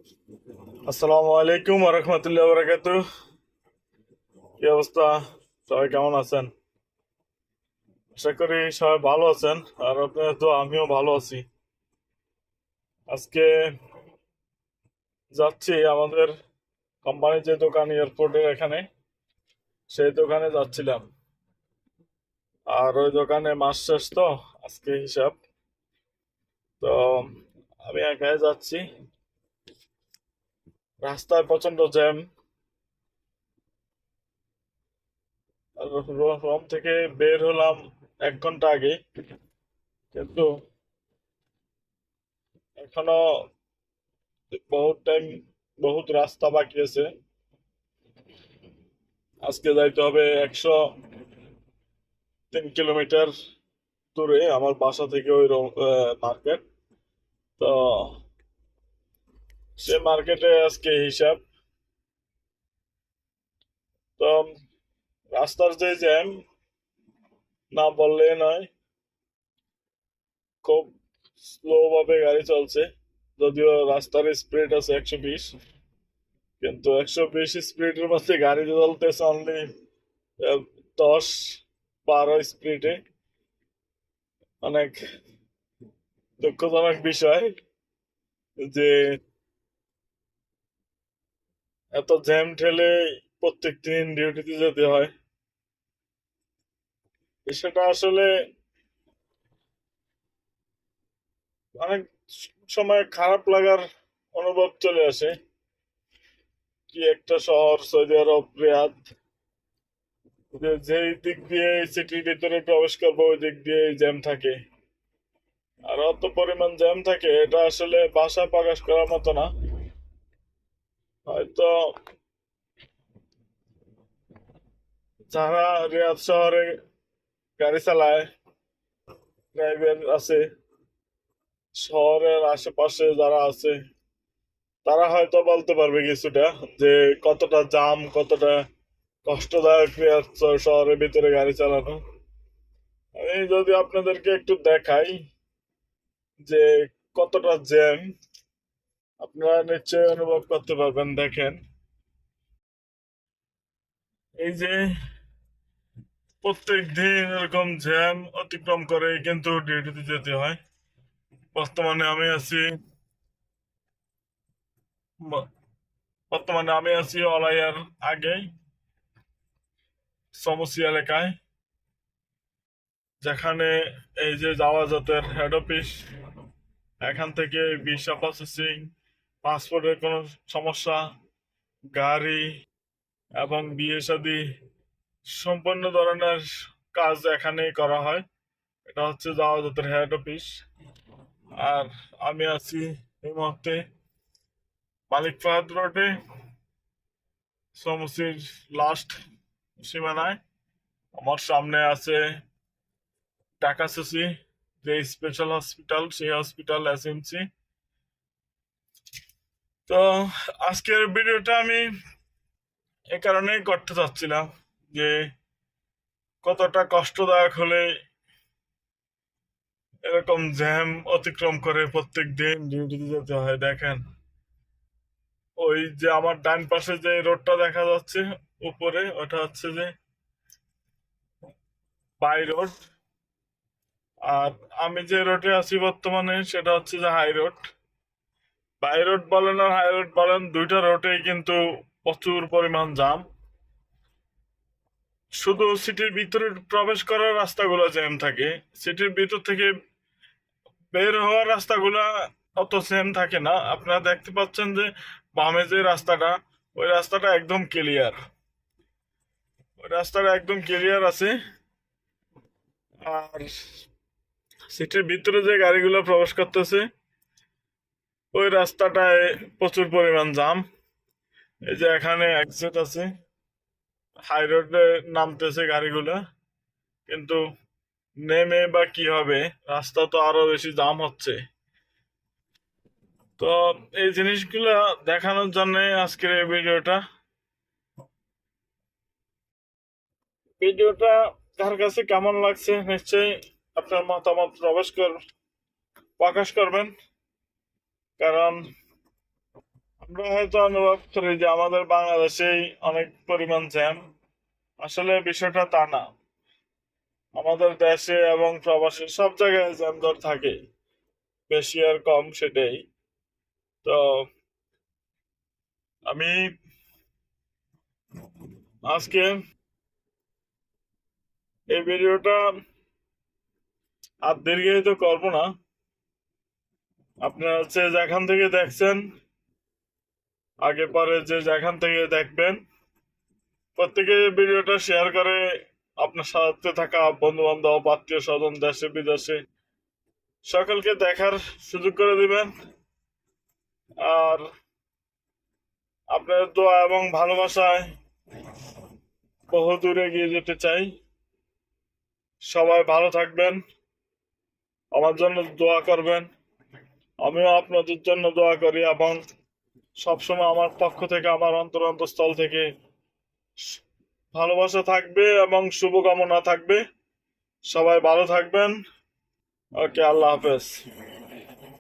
আসসালামু আলাইকুম রহমতুল্লাহ বারাকাতু। কি অবস্থা? সবাই কেমন আছেন? আশা করি সবাই ভালো আছেন। আর আপনার তো আমিও ভালো আছি। আজকে যাচ্ছি আমাদের কোম্পানির যে দোকান এয়ারপোর্টের এখানে, সেই দোকানে যাচ্ছিলাম। আর ওই দোকানে মাস শেষ তো, আজকে হিসাব। তো আমি একাই যাচ্ছি। রাস্তায় প্রচন্ড জ্যাম। আর রোম থেকে বের হলাম 1 ঘন্টা আগে, কিন্তু এখনো বহুত টাইম, বহুত রাস্তা বাকি আছে। আজকে যাইতে হবে 103 কিলোমিটার দূরে আমার বাসা থেকে ওই মার্কেট। তো সে মার্কেটে আজকে হিসাব। তো রাস্তার যে জ্যাম, না বললে নয়, খুব স্লো ভাবে গাড়ি চলছে। যদিও রাস্তার স্পিড আছে 120, কিন্তু 120 স্পিডের মধ্যে গাড়ি চলতেছে অনলি 10-12 স্পিডে। অনেক দুঃখজনক বিষয় যে এত জ্যাম ঠেলে প্রত্যেক দিন ডিউটিতে যেতে হয়। সেটা আসলে অনেক সময় খারাপ লাগার অনুভব চলে আসে। কি একটা শহর সৌদি আরব, রিয়াদ, যেই দিক দিয়ে সিটির ভিতরে প্রবেশ করবো ওই দিক দিয়ে জ্যাম থাকে। আর অত পরিমাণ জ্যাম থাকে, এটা আসলে ভাষায় প্রকাশ করার মতো না। হয়তো যারা রিয়াদ শহরে গাড়ি চালায়, ড্রাইভার আছে, শহরের আশেপাশে যারা আছে, তারা হয়তো বলতে পারবে কিছুটা যে কতটা জাম, কতটা কষ্টদায়ক রিয়াদ শহরের ভিতরে গাড়ি চালানো। আমি যদি আপনাদেরকে একটু দেখাই যে কতটা জ্যাম, আপনারা নিশ্চয়ই অনুভব করতে পারবেন। দেখেন, এই যে প্রত্যেক দিন এরকম জ্যাম অতিক্রম করে কিন্তু ডিউটিতে যেতে হয়। বর্তমানে আমি আছি ব- বর্তমানে আমি আছি অলাইয়ার আগে সমসি এলাকায়, যেখানে এই যে জাওয়াজাতের হেড অফিস। এখান থেকে ভিসা প্রসেসিং, পাসপোর্টের কোনো সমস্যা, গাড়ি এবং বিয়ে শাদী, সম্পূর্ণ ধরনের কাজ এখানেই করা হয়। এটা হচ্ছে জাওয়াজাতের হেড অফিস। আর আমি আছি এই মুহূর্তে মালিক ফাহাদ রোডে, সমসির লাস্ট সীমানায়। আমার সামনে আছে ঢাকা সিসি, যে স্পেশাল হসপিটাল, সেই হসপিটাল এসএমসি। তো আজকের ভিডিওটা আমি এ কারণেই করতে চাচ্ছিলাম যে কতটা কষ্টদায়ক হলে এরকম জ্যাম অতিক্রম করে প্রত্যেক দিন ডিউটিতে যেতে হয়। দেখেন, ওই যে আমার ডান পাশে যে রোডটা দেখা যাচ্ছে উপরে, ওটা হচ্ছে যে বাই রোড। আর আমি যে রোডে আছি বর্তমানে, সেটা হচ্ছে যে হাই রোড। বাই রোড বলেন আর হাই রোড বলেন, দুইটা রোডেই কিন্তু প্রচুর পরিমাণ জাম। শুধু সিটির ভিতরে প্রবেশ করার রাস্তাগুলো জ্যাম থাকে, সিটির ভিতর থেকে বের হওয়ার রাস্তাগুলা অত জ্যাম থাকে না। আপনারা দেখতে পাচ্ছেন যে বামে যে রাস্তাটা, ওই রাস্তাটা একদম ক্লিয়ার, ওই রাস্তাটা একদম ক্লিয়ার আছে। আর সিটির ভিতরে যে গাড়িগুলো প্রবেশ করতেছে, ওই রাস্তাটায় প্রচুর পরিমাণ জাম। এই যে এখানে এক্সিট আছে, হাই রোডে নামতেছে গাড়িগুলো, কিন্তু নেমে বা কি হবে, রাস্তা তো আরো বেশি জাম হচ্ছে। তো এই জিনিসগুলো দেখানোর জন্য আজকের এই ভিডিওটা। ভিডিওটা কার কাছে কেমন লাগছে নিশ্চয়ই আপনার মতামত প্রকাশ করবেন। কারণ আমরা হয়তো অনুভব করি যে আমাদের বাংলাদেশেই অনেক পরিমাণ জ্যাম, আসলে বিষয়টা তা না। আমাদের দেশে এবং প্রবাসে সব জায়গায় জ্যাম ধর থাকে, বেশি আর কম সেটাই। তো আমি আজকে এই ভিডিওটা আর দীর্ঘায়িত করবো না। আপনারা হচ্ছে যেখান থেকে দেখছেন, আগে পরে যে যেখান থেকে দেখবেন, প্রত্যেকে ভিডিওটা শেয়ার করে আপনার সাথে থাকা বন্ধু বান্ধব, আত্মীয় স্বজন, দেশে বিদেশে সকলকে দেখার সুযোগ করে দিবেন। আর আপনার দোয়া এবং ভালোবাসায় বহু দূরে এগিয়ে যেতে চাই। সবাই ভালো থাকবেন, আমার জন্য দোয়া করবেন, আমিও আপনাদের জন্য দোয়া করি, এবং সবসময় আমার পক্ষ থেকে, আমার অন্তরস্থল থেকে ভালোবাসা থাকবে এবং শুভকামনা থাকবে। সবাই ভালো থাকবেন। ওকে, আল্লাহ হাফেজ।